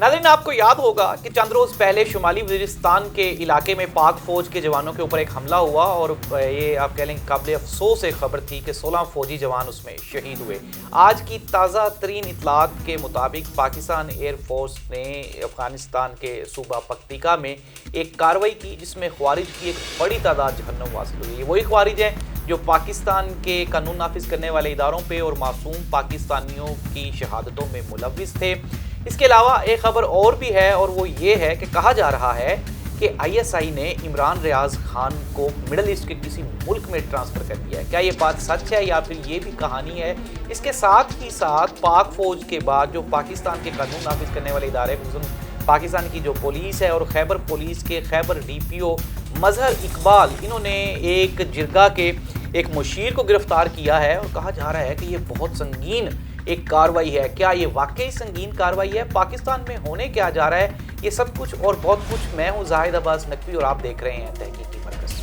नाज़रीन, आपको याद होगा कि चंद रोज़ पहले शुमाली वज़ीरिस्तान के इलाके में पाक फ़ौज के जवानों के ऊपर एक हमला हुआ और ये आप कह लें काबिल अफसोस एक खबर थी कि 16 फ़ौजी जवान उसमें शहीद हुए। आज की ताज़ा तरीन इतलात के मुताबिक पाकिस्तान एयरफोर्स ने अफ़गानिस्तान के सूबा पक्तिका में एक कार्रवाई की जिसमें ख्वारिज की एक बड़ी तादाद जहन्नुम हासिल हुई। वही ख्वारिज हैं जो पाकिस्तान के कानून नाफिज करने वाले इदारों पे और मासूम पाकिस्तानियों की शहादतों में मुलव्विस थे। इसके अलावा एक खबर और भी है और वो ये है कि कहा जा रहा है कि ISI ने इमरान रियाज खान को मिडल ईस्ट के किसी मुल्क में ट्रांसफ़र कर दिया है। क्या ये बात सच है या फिर ये भी कहानी है? इसके साथ ही साथ पाक फ़ौज के बाद जो पाकिस्तान के कानून नाफिज करने वाले इदारे पाकिस्तान की जो पुलिस है और खैबर पुलिस के खैबर DPO मजहर इकबाल, इन्होंने एक जिरगा के एक मुशीर को गिरफ्तार किया है और कहा जा रहा है कि ये बहुत संगीन एक कार्रवाई है। क्या ये वाकई संगीन कार्रवाई है? पाकिस्तान में होने क्या जा रहा है? ये सब कुछ और बहुत कुछ। मैं हूँ जाहिद अब्बास नकवी और आप देख रहे हैं तहकीकी मरकज़।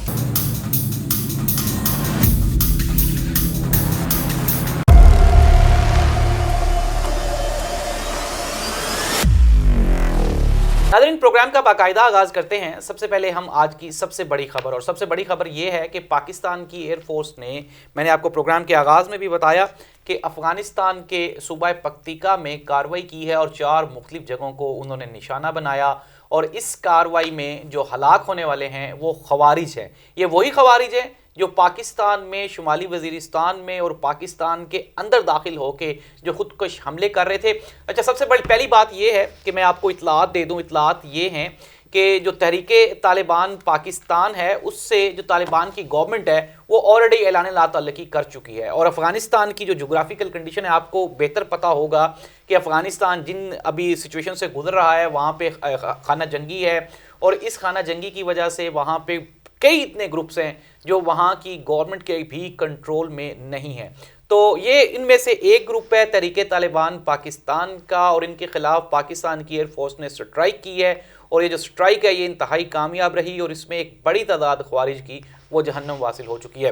नाज़रीन, प्रोग्राम का बाकायदा आगाज़ करते हैं। सबसे पहले हम आज की सबसे बड़ी खबर, और सबसे बड़ी खबर ये है कि पाकिस्तान की एयरफोर्स ने, मैंने आपको प्रोग्राम के आगाज़ में भी बताया कि अफ़गानिस्तान के सूबा पक्तिका में कार्रवाई की है और 4 मुख्तलिफ जगहों को उन्होंने निशाना बनाया और इस कार्रवाई में जो हलाक होने वाले हैं वो ख़वारिज हैं। ये वही ख़वारिज हैं जो पाकिस्तान में, शुमाली वज़ीरिस्तान में और पाकिस्तान के अंदर दाखिल होके जो खुदकुश हमले कर रहे थे। अच्छा, सबसे बड़ी पहली बात यह है कि मैं आपको इतलात दे दूं। इतलात ये हैं कि जो तहरीके तालिबान पाकिस्तान है उससे जो तालिबान की गवर्नमेंट है वो ऑलरेडी ऐलान ला तअल्लुक़ी कर चुकी है। और अफ़गानिस्तान की जो जोग्राफिकल कंडीशन है, आपको बेहतर पता होगा कि अफ़गानिस्तान जिन अभी सिचुएशन से गुजर रहा है, वहाँ पे खाना जंगी है और इस खाना जंगी की वजह से वहाँ पे कई इतने ग्रुप्स हैं जो वहाँ की गवर्नमेंट के भी कंट्रोल में नहीं है। तो ये इनमें से एक ग्रुप है तहरीके तालिबान पाकिस्तान का और इनके ख़िलाफ़ पाकिस्तान की एयरफोर्स ने स्ट्राइक की है और ये जो स्ट्राइक है ये इंतहाई कामयाब रही और इसमें एक बड़ी तादाद ख्वारिज की वो जहन्नुम हासिल हो चुकी है।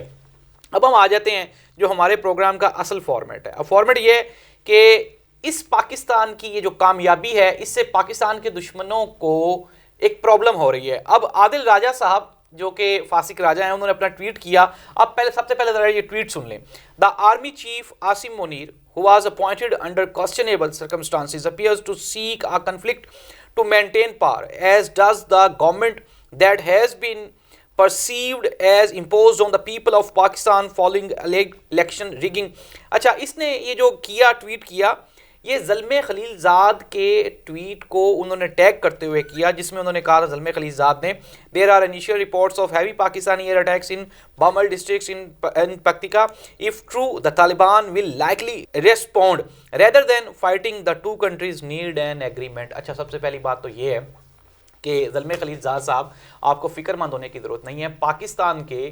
अब हम आ जाते हैं जो हमारे प्रोग्राम का असल फॉर्मेट है। फॉर्मेट ये है कि इस पाकिस्तान की ये जो कामयाबी है इससे पाकिस्तान के दुश्मनों को एक प्रॉब्लम हो रही है। अब आदिल राजा साहब जो कि फासिक राजा हैं, उन्होंने अपना ट्वीट किया। अब सबसे पहले ज़रा ये ट्वीट सुन लें। The army chief Asim Munir, who was appointed under questionable circumstances, appears to seek a conflict to maintain power, as does the government that has been perceived as imposed on the people of Pakistan following election rigging। अच्छा, इसने ये जो किया, tweet किया, ये ज़ल्मे Khalilzad के tweet को उन्होंने टैग करते हुए किया जिसमें उन्होंने कहा था, ज़ल्मे खलीलज़ाद ने, there are initial reports of heavy Pakistani air attacks in Bamal districts in Paktika. If true, the Taliban will likely respond rather than fighting. The two countries need an agreement. अच्छा, सबसे पहली बात तो ये है कि ज़ल्मे खलीलज़ाद साहब, आपको फ़िक्रमंद होने की ज़रूरत नहीं है। पाकिस्तान के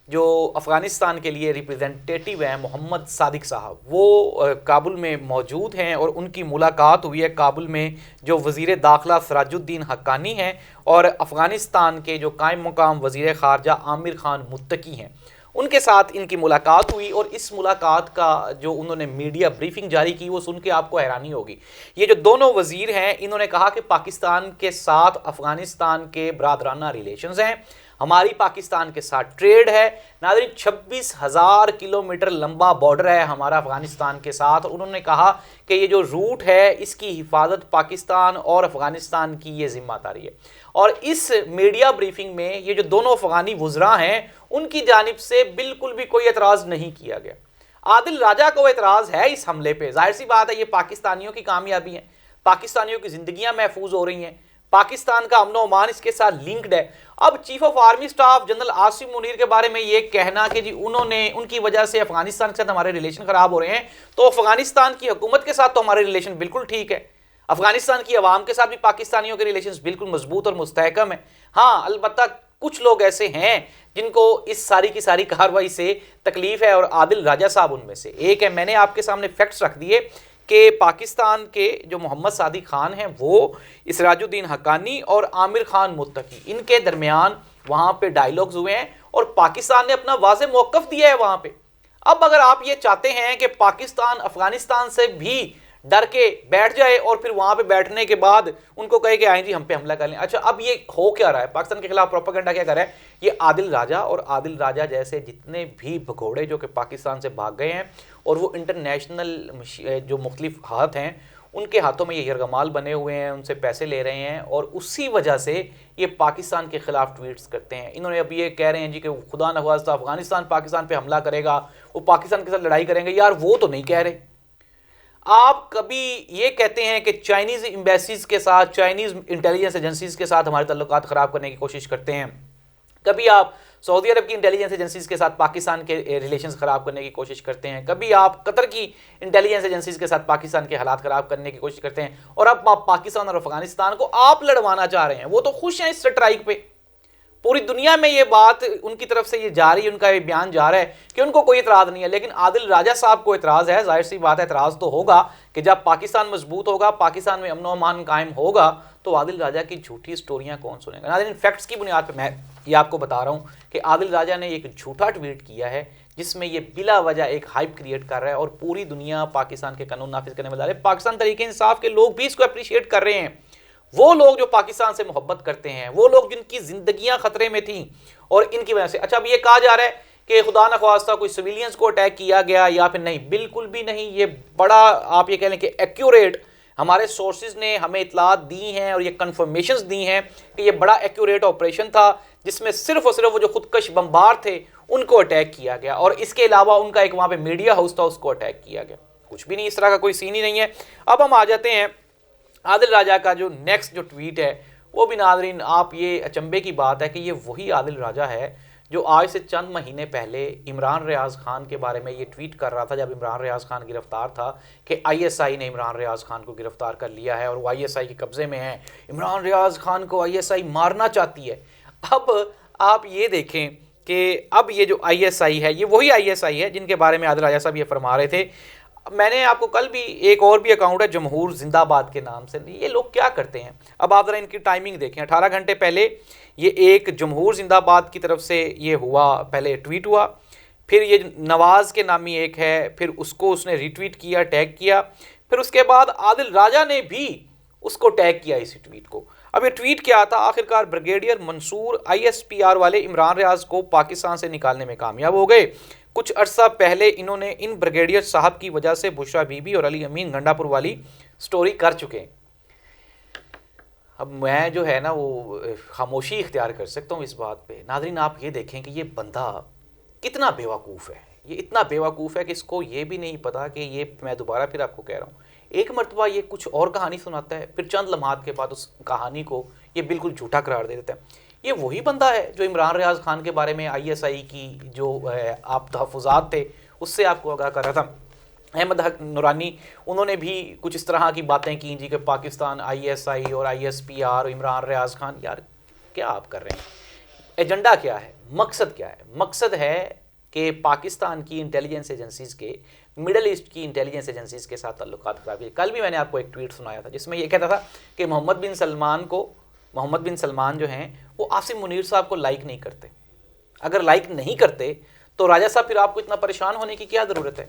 जो अफ़गानिस्तान के लिए रिप्रेजेंटेटिव हैं मोहम्मद सादिक साहब, वो काबुल में मौजूद हैं और उनकी मुलाकात हुई है काबुल में जो वज़ीर दाखिला सराजुद्दीन हक्कानी हैं और अफ़गानिस्तान के जो कायम मुकाम वज़ीर ख़ारजा आमिर खान मुत्तकी हैं, उनके साथ इनकी मुलाकात हुई। और इस मुलाकात का जो उन्होंने मीडिया ब्रीफिंग जारी की वो सुन के आपको हैरानी होगी। ये जो दोनों वज़ीर हैं, इन्होंने कहा कि पाकिस्तान के साथ अफ़गानिस्तान के बरादराना रिलेशंस हैं, हमारी पाकिस्तान के साथ ट्रेड है। नाज़रीन, 26,000 किलोमीटर लंबा बॉर्डर है हमारा अफ़गानिस्तान के साथ। और उन्होंने कहा कि ये जो रूट है इसकी हिफाजत पाकिस्तान और अफ़गानिस्तान की ये जिम्मेदारी है। और इस मीडिया ब्रीफिंग में ये जो दोनों अफ़गानी वुज़रा हैं उनकी जानिब से बिल्कुल भी कोई एतराज़ नहीं किया गया। आदिल राजा को एतराज़ है इस हमले पे। जाहिर सी बात है ये पाकिस्तानियों की कामयाबी है, पाकिस्तानियों की ज़िंदगियाँ महफूज हो रही हैं, पाकिस्तान का अमन ओमान इसके साथ लिंक्ड है। अब chief of army staff general Asim Munir के बारे में ये कहना कि जी उनकी वजह से अफगानिस्तान के साथ हमारे रिलेशन खराब हो रहे हैं, तो अफगानिस्तान की हुकूमत के साथ तो हमारे रिलेशन बिल्कुल ठीक है, अफगानिस्तान की आवाम के साथ भी पाकिस्तानियों के रिलेशन बिल्कुल मजबूत और मुस्तहकम है। हाँ, अलबत्ता कुछ लोग ऐसे हैं जिनको इस सारी की सारी कार्रवाई से तकलीफ है और आदिल राजा साहब उनमें से एक है। मैंने आपके सामने फैक्ट्स रख दिए कि पाकिस्तान के जो मोहम्मद सादिक खान हैं वो इसराजुद्दीन हक्कानी और आमिर खान मुत्तकी, इनके दरमियान वहाँ पे डायलॉग्स हुए हैं और पाकिस्तान ने अपना वाज़े मौक़िफ़ दिया है वहाँ पे। अब अगर आप ये चाहते हैं कि पाकिस्तान अफगानिस्तान से भी डर के बैठ जाए और फिर वहां पे बैठने के बाद उनको कहे कि आए जी हम पे हमला कर लें। अच्छा, अब ये हो क्या रहा है, पाकिस्तान के खिलाफ प्रोपेगेंडा क्या कर रहा है ये आदिल राजा और आदिल राजा जैसे जितने भी भगोड़े जो कि पाकिस्तान से भाग गए हैं और वो इंटरनेशनल जो मुख्तलिफ हाथ हैं उनके हाथों में ये यरगमाल बने हुए हैं, उनसे पैसे ले रहे हैं और उसी वजह से ये पाकिस्तान के खिलाफ ट्वीट्स करते हैं। इन्होंने अब ये कह रहे हैं जी कि खुदा न खास्ता अफगानिस्तान पाकिस्तान पे हमला करेगा, वो पाकिस्तान के साथ लड़ाई करेंगे। यार वो तो नहीं कह रहे। आप कभी ये कहते हैं कि चाइनीज़ एम्बेसीज के साथ, चाइनीज़ इंटेलिजेंस एजेंसीज के साथ हमारे ताल्लुकात ख़राब करने की कोशिश करते हैं। कभी आप सऊदी अरब की इंटेलिजेंस एजेंसीज के साथ पाकिस्तान के रिलेशंस ख़राब करने की कोशिश करते हैं। कभी आप कतर की इंटेलिजेंस एजेंसीज के साथ पाकिस्तान के हालात ख़राब करने की कोशिश करते हैं। और अब आप पाकिस्तान और अफगानिस्तान को आप लड़वाना चाह रहे हैं। वो तो खुश हैं इस स्ट्राइक पे, पूरी दुनिया में ये बात उनकी तरफ से ये जा रही है, उनका ये बयान जा रहा है कि उनको कोई इतराज़ नहीं है। लेकिन आदिल राजा साहब को इतराज़ है। जाहिर सी बात है, इतराज़ तो होगा कि जब पाकिस्तान मजबूत होगा, पाकिस्तान में अमन व अमान कायम होगा, तो आदिल राजा की झूठी स्टोरियां कौन सुनेगा। नाज़रीन, फैक्ट्स की बुनियाद पर मैं ये आपको बता रहा हूँ कि आदिल राजा ने एक झूठा ट्वीट किया है जिसमें ये बिला वजह एक हाइप क्रिएट कर रहा है और पूरी दुनिया पाकिस्तान के कानून नाफिज करने वाले, पाकिस्तान तरीके इंसाफ के लोग भी इसको अप्रिशिएट कर रहे हैं। वो लोग जो पाकिस्तान से मोहब्बत करते हैं, वो लोग जिनकी जिंदगियां खतरे में थी और इनकी वजह से। अच्छा, अब ये कहा जा रहा है कि खुदा न ख्वास्ता कोई सिविलियंस को अटैक किया गया या फिर नहीं, बिल्कुल भी नहीं। ये बड़ा आप ये कह लें कि एक्यूरेट हमारे सोर्सेज ने हमें इतलात दी हैं और ये कंफर्मेशंस दी हैं कि ये बड़ा एक्यूरेट ऑपरेशन था जिसमें सिर्फ और सिर्फ वो जो खुदकश बमबार थे उनको अटैक किया गया और इसके अलावा उनका एक वहाँ पे मीडिया हाउस था, उसको अटैक किया गया। कुछ भी नहीं, इस तरह का कोई सीन ही नहीं है। अब हम आ जाते हैं आदिल राजा का जो नेक्स्ट जो ट्वीट है, वो भी नाज़रीन आप ये अचंभे की बात है कि ये वही आदिल राजा है जो आज से चंद महीने पहले इमरान रियाज खान के बारे में ये ट्वीट कर रहा था जब इमरान रियाज खान गिरफ्तार था कि आईएसआई ने इमरान रियाज खान को गिरफ्तार कर लिया है और वो आईएसआई के कब्ज़े में है, इमरान रियाज खान को आईएसआई मारना चाहती है। अब आप ये देखें कि अब ये जो आईएसआई है ये वही आईएसआई है जिनके बारे में आदिल राजा साहब ये फरमा रहे थे। मैंने आपको कल भी एक और भी अकाउंट है जमहूर जिंदाबाद के नाम से, ये लोग क्या करते हैं अब आप ज़रा इनकी टाइमिंग देखें। 18 घंटे पहले ये एक जमहूर जिंदाबाद की तरफ से ये हुआ, पहले ट्वीट हुआ, फिर ये नवाज़ के नामी एक है, फिर उसको उसने रीट्वीट किया, टैग किया, फिर उसके बाद आदिल राजा ने भी उसको टैग किया इसी ट्वीट को। अब ये ट्वीट क्या था, आखिरकार ब्रिगेडियर मंसूर आईएसपीआर वाले इमरान रियाज को पाकिस्तान से निकालने में कामयाब हो गए। कुछ अरसा पहले इन्होंने इन ब्रिगेडियर साहब की वजह से बुशरा बीबी और अली अमीन गंडापुर वाली स्टोरी कर चुके हैं। अब मैं जो है ना वो खामोशी इख्तियार कर सकता हूँ इस बात पे। नाज़रीन आप ये देखें कि ये बंदा कितना बेवकूफ़ है, ये इतना बेवकूफ़ है कि इसको ये भी नहीं पता कि ये, मैं दोबारा फिर आपको कह रहा हूँ, एक मरतबा ये कुछ और कहानी सुनाता है, फिर चंद लम्हात के बाद उस कहानी को ये बिल्कुल झूठा करार दे देता है। ये वही बंदा है जो इमरान रियाज खान के बारे में आईएसआई की जो आप तहफ़्फ़ुज़ात थे उससे आपको आगाह कर रहा था। अहमद हक नूरानी उन्होंने भी कुछ इस तरह की बातें की जी कि पाकिस्तान आईएसआई और आईएसपीआर और इमरान रियाज खान, यार क्या आप कर रहे हैं? एजेंडा क्या है, मकसद क्या है? मकसद है कि पाकिस्तान की इंटेलिजेंस एजेंसीज़ के मिडल ईस्ट की इंटेलिजेंस एजेंसीज़ के साथ ताल्लुकात खराब किए। कल भी मैंने आपको एक ट्वीट सुनाया था जिसमें यह कहता था कि मोहम्मद बिन सलमान जो हैं वो आसिम मुनीर साहब को लाइक नहीं करते। अगर लाइक नहीं करते तो राजा साहब फिर आपको इतना परेशान होने की क्या ज़रूरत है?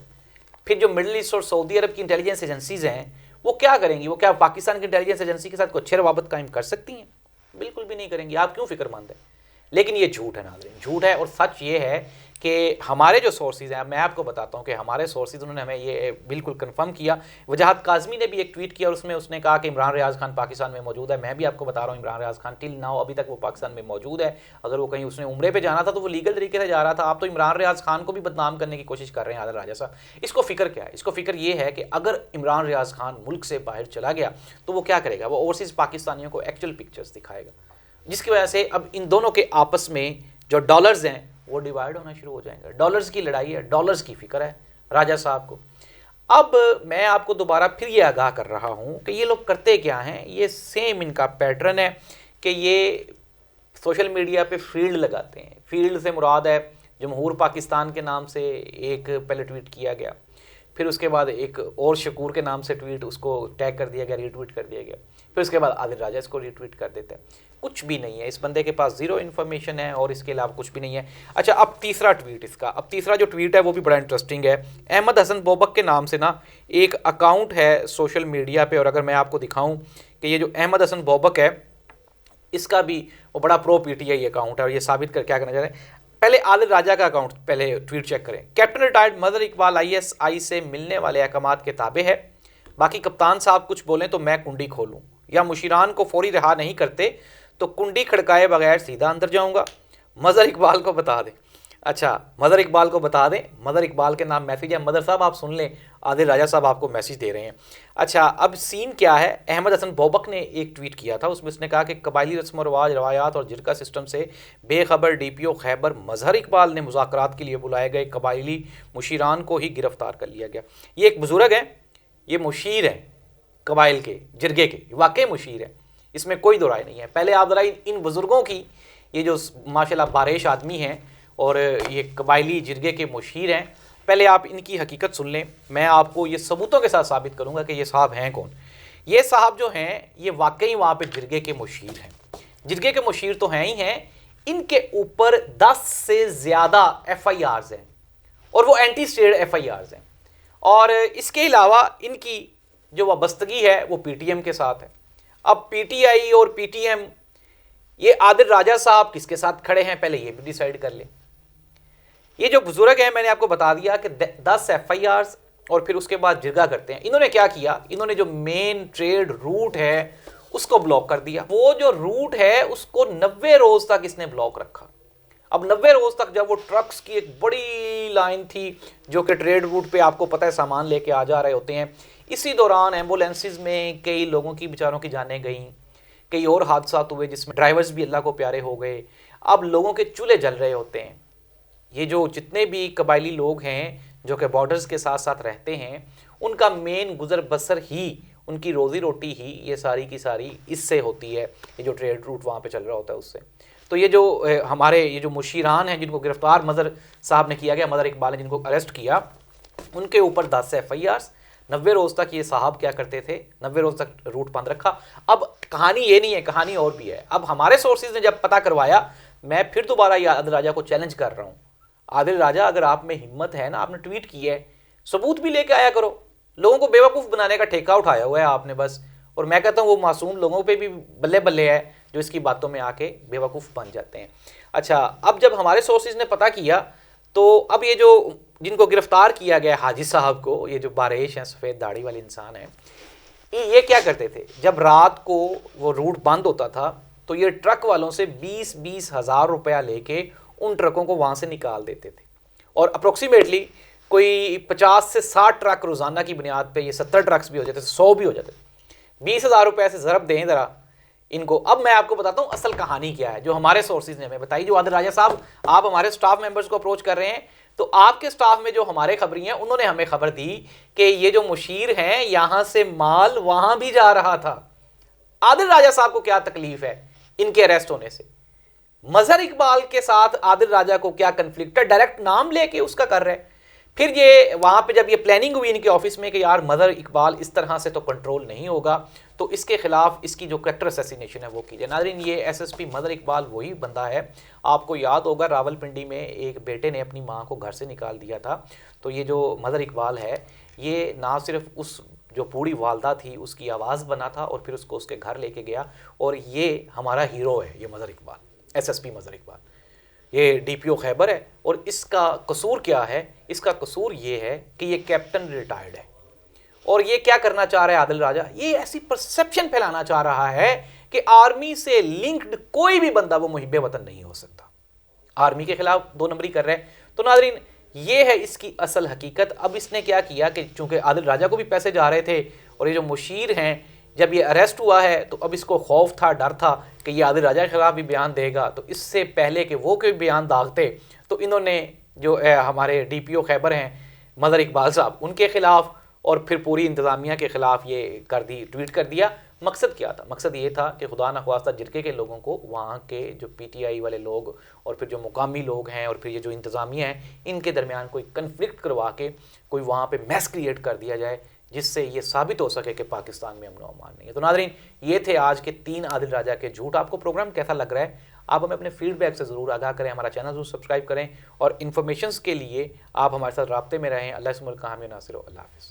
फिर जो मिडल ईस्ट और सऊदी अरब की इंटेलिजेंस एजेंसीज़ हैं वो क्या करेंगी? वो क्या पाकिस्तान की इंटेलिजेंस एजेंसी के साथ कोई अच्छे रवाबत कायम कर सकती हैं? बिल्कुल भी नहीं करेंगी। आप क्यों फिक्रमंद हैं? लेकिन ये झूठ है नाज़रीन, झूठ है। और सच ये है कि हमारे जो सोर्सेज हैं, मैं आपको बताता हूँ कि हमारे सोर्सेज उन्होंने हमें ये बिल्कुल कंफर्म किया। वजाहत काज़मी ने भी एक ट्वीट किया और उसमें उसने कहा कि इमरान रियाज खान पाकिस्तान में मौजूद है। मैं भी आपको बता रहा हूँ इमरान रियाज खान टिल नाउ अभी तक वो पाकिस्तान में मौजूद है। अगर वो कहीं उसने उम्रे पे जाना था तो वो लीगल तरीके से जा रहा था। आप तो इमरान रियाज खान को भी बदनाम करने की कोशिश कर रहे हैं आदिल राजा साहब। इसको फिक्र क्या है? इसको फिक्र ये है कि अगर इमरान रियाज खान मुल्क से बाहर चला गया तो वो क्या करेगा? वो ओवरसीज़ पाकिस्तानियों को एक्चुअल पिक्चर्स दिखाएगा, जिसकी वजह से अब इन दोनों के आपस में जो डॉलर्स हैं वो डिवाइड होना शुरू हो जाएंगे। डॉलर्स की लड़ाई है, डॉलर्स की फिक्र है राजा साहब को। अब मैं आपको दोबारा फिर ये आगाह कर रहा हूँ कि ये लोग करते क्या हैं। ये सेम इनका पैटर्न है कि ये सोशल मीडिया पे फील्ड लगाते हैं। फील्ड से मुराद है जमहूर पाकिस्तान के नाम से एक पहले ट्वीट किया गया, फिर उसके बाद एक और शकूर के नाम से ट्वीट उसको टैग कर दिया गया, रीट्वीट कर दिया गया, फिर उसके बाद आदिल राजा इसको रीट्वीट कर देते हैं। कुछ भी नहीं है, इस बंदे के पास जीरो इन्फॉर्मेशन है और इसके अलावा कुछ भी नहीं है। अच्छा, अब तीसरा ट्वीट इसका, अब तीसरा जो ट्वीट है वो भी बड़ा इंटरेस्टिंग है। अहमद हसन बोबक के नाम से ना एक अकाउंट है सोशल मीडिया पे, और अगर मैं आपको दिखाऊं कि ये जो अहमद हसन बोबक है इसका भी वो बड़ा प्रो पीटीआई अकाउंट है, और ये साबित कर क्या करना चाह रहे हैं। पहले आदिल राजा का अकाउंट पहले ट्वीट चेक करें। Captain retired mother Iqbal ISI से मिलने वाले अहकामात के ताबे है, बाकी कप्तान साहब कुछ बोलें तो मैं कुंडी खोलूं, या मुशीरान को फौरी रिहा नहीं करते तो कुंडी खड़काए बगैर सीधा अंदर जाऊंगा, मदर इकबाल को बता दें। अच्छा, मदर इकबाल को बता दें, मदर इकबाल के नाम मैसेज है। मदर साहब आप सुन लें, आदिल राजा साहब आपको मैसेज दे रहे हैं। अच्छा, अब सीन क्या है, अहमद हसन बोबक ने एक ट्वीट किया था, उसमें उसने कहा कि कबायली रस्म व रवाज, रवायात और जिरका सिस्टम से बेखबर डीपीओ खैबर मजहर इकबाल ने मुज़ाकरात के लिए बुलाए गए कबायली मुशीरान को ही गिरफ्तार कर लिया गया। ये एक बुजुर्ग है, ये मुशीर है कबाइल के, जिरगे के, वाकई मुशीर है, इसमें कोई दो राय नहीं है। पहले आप ज़रा इन बुज़ुर्गों की, ये जो माशाल्लाह बारिश आदमी हैं और ये कबायली जिरगे के मुशीर हैं, पहले आप इनकी हकीकत सुन लें। मैं आपको ये सबूतों के साथ साबित करूंगा कि ये साहब हैं कौन। ये साहब जो हैं ये वाकई वहाँ पे जिरगे के मुशीर हैं। जिरगे के मुशीर तो हैं ही हैं, इनके ऊपर 10 से ज़्यादा FIRs हैं और वो एंटी स्टेट FIRs हैं। और इसके अलावा इनकी जो वाबस्तगी है वो PTM के साथ है। अब PTI और PTM, ये आदिल राजा साहब किसके साथ खड़े हैं पहले ये भी डिसाइड कर लें। ये जो बुजुर्ग हैं मैंने आपको बता दिया कि 10 FIRs और फिर उसके बाद जिरगा करते हैं। इन्होंने क्या किया, इन्होंने जो मेन ट्रेड रूट है उसको ब्लॉक कर दिया। वो जो रूट है उसको 90 रोज तक इसने ब्लॉक रखा। अब 90 रोज तक जब वो ट्रक्स की एक बड़ी लाइन थी जो कि ट्रेड रूट पे आपको पता है सामान लेके आ जा रहे होते हैं, इसी दौरान एम्बुलेंसेज में कई लोगों की बेचारों की जानें गईं, कई और हादसा हुए जिसमें ड्राइवर्स भी अल्लाह को प्यारे हो गए। अब लोगों के चूल्हे जल रहे होते हैं। ये जो जितने भी कबायली लोग हैं जो कि बॉर्डर्स के साथ साथ रहते हैं, उनका मेन गुजर बसर ही, उनकी रोज़ी रोटी ही ये सारी की सारी इससे होती है, ये जो ट्रेड रूट वहाँ पे चल रहा होता है उससे। तो ये जो हमारे ये जो मुशीरान हैं जिनको गिरफ्तार मदर साहब ने किया गया, मदर इकबाल ने जिनको अरेस्ट किया, उनके ऊपर 10 FIRs, 90 रोज़ तक ये साहब क्या करते थे, 90 रोज़ तक रूट बंद रखा। अब कहानी ये नहीं है, कहानी और भी है। अब हमारे सोर्सेज ने जब पता करवाया, मैं फिर दोबारा ये आदिल राजा को चैलेंज कर रहा हूँ, आदिल राजा अगर आप में हिम्मत है ना, आपने ट्वीट किया है, सबूत भी लेके आया करो। लोगों को बेवकूफ़ बनाने का ठेका उठाया हुआ है आपने बस। और मैं कहता हूँ वो मासूम लोगों पे भी बल्ले बल्ले है जो इसकी बातों में आके बेवकूफ़ बन जाते हैं। अच्छा, अब जब हमारे सोर्सेज ने पता किया तो अब ये जो जिनको गिरफ्तार किया गया हाजी साहब को, ये जो बारिश हैं, सफ़ेद दाढ़ी वाले इंसान हैं, ये क्या करते थे, जब रात को वो रूट बंद होता था तो ये ट्रक वालों से 20-20 हज़ार रुपया लेके उन ट्रकों को वहाँ से निकाल देते थे। और अप्रोक्सीमेटली कोई 50 से 60 ट्रक रोज़ाना की बुनियाद पे, ये 70 ट्रक्स भी हो जाते थे, 100 भी हो जाते थे। 20,000 रुपये से ज़रब दें ज़रा इनको। अब मैं आपको बताता हूँ असल कहानी क्या है जो हमारे सोर्सेज ने हमें बताई। जो आदिल राजा साहब, आप हमारे स्टाफ मेंबर्स को अप्रोच कर रहे हैं, तो आपके स्टाफ में जो हमारे खबरी हैं उन्होंने हमें खबर दी कि ये जो मुशीर हैं यहाँ से माल वहाँ भी जा रहा था। आदिल राजा साहब को क्या तकलीफ है इनके अरेस्ट होने से? मजहर इकबाल के साथ आदिल राजा को क्या कन्फ्लिक्ट है? डायरेक्ट नाम लेके उसका कर रहे हैं। फिर ये वहाँ पे जब ये प्लानिंग हुई इनके ऑफिस में कि यार मदर इकबाल इस तरह से तो कंट्रोल नहीं होगा, तो इसके खिलाफ इसकी जो कैरेक्टर असैसिनेशन है वो कीजिए। नाज़रीन, ये SSP मदर इकबाल वही बंदा है, आपको याद होगा रावलपिंडी में एक बेटे ने अपनी माँ को घर से निकाल दिया था। तो ये जो मदर इकबाल है ये ना सिर्फ उस जो पूरी वालदा थी उसकी आवाज़ बना था और फिर उसको उसके घर लेके गया, और ये हमारा हीरो है ये mother Iqbal, SSP mother Iqbal. ये DPO खैबर है। और इसका कसूर क्या है? इसका कसूर ये है कि ये कैप्टन रिटायर्ड है। और ये क्या करना चाह रहा है आदिल राजा? ये ऐसी परसेप्शन फैलाना चाह रहा है कि आर्मी से लिंक्ड कोई भी बंदा वो मुहिब्बे वतन नहीं हो सकता। आर्मी के खिलाफ 2 नंबरी कर रहे हैं। तो नाज़रीन, ये है इसकी असल हकीकत। अब इसने क्या किया कि चूंकि आदिल राजा को भी पैसे जा रहे थे और ये जो मुशीर हैं, जब ये अरेस्ट हुआ है तो अब इसको खौफ था, डर था कि ये आदिल राजा के खिलाफ भी बयान देगा, तो इससे पहले कि वो कोई बयान दागते तो इन्होंने जो हमारे DPO खैबर हैं मदर इकबाल साहब, उनके खिलाफ और फिर पूरी इंतज़ामिया के ख़िलाफ़ ये कर दी, ट्वीट कर दिया। मकसद क्या था? मकसद ये था कि खुदा न ख्वास्ता जिरके के लोगों को, वहाँ के जो PTI वाले लोग और फिर जो मुकामी लोग हैं और फिर ये जो इंतज़ामिया है, इनके दरमियान कोई कन्फ्लिक्ट करवा के कोई वहाँ पे मैस क्रिएट कर दिया जाए जिससे ये साबित हो सके कि पाकिस्तान में अमन व अमान नहीं है। तो नाज़रीन, ये थे आज के 3 आदिल राजा के झूठ। आपको प्रोग्राम कैसा लग रहा है? आप हमें अपने फीडबैक से ज़रूर आगाह करें, हमारा चैनल ज़रूर सब्सक्राइब करें और इन्फॉर्मेशन के लिए आप हमारे साथ राब्ते में रहें। अल्लाह से मुल्क का हामी नासिर। अल्लाह हाफ़िज़।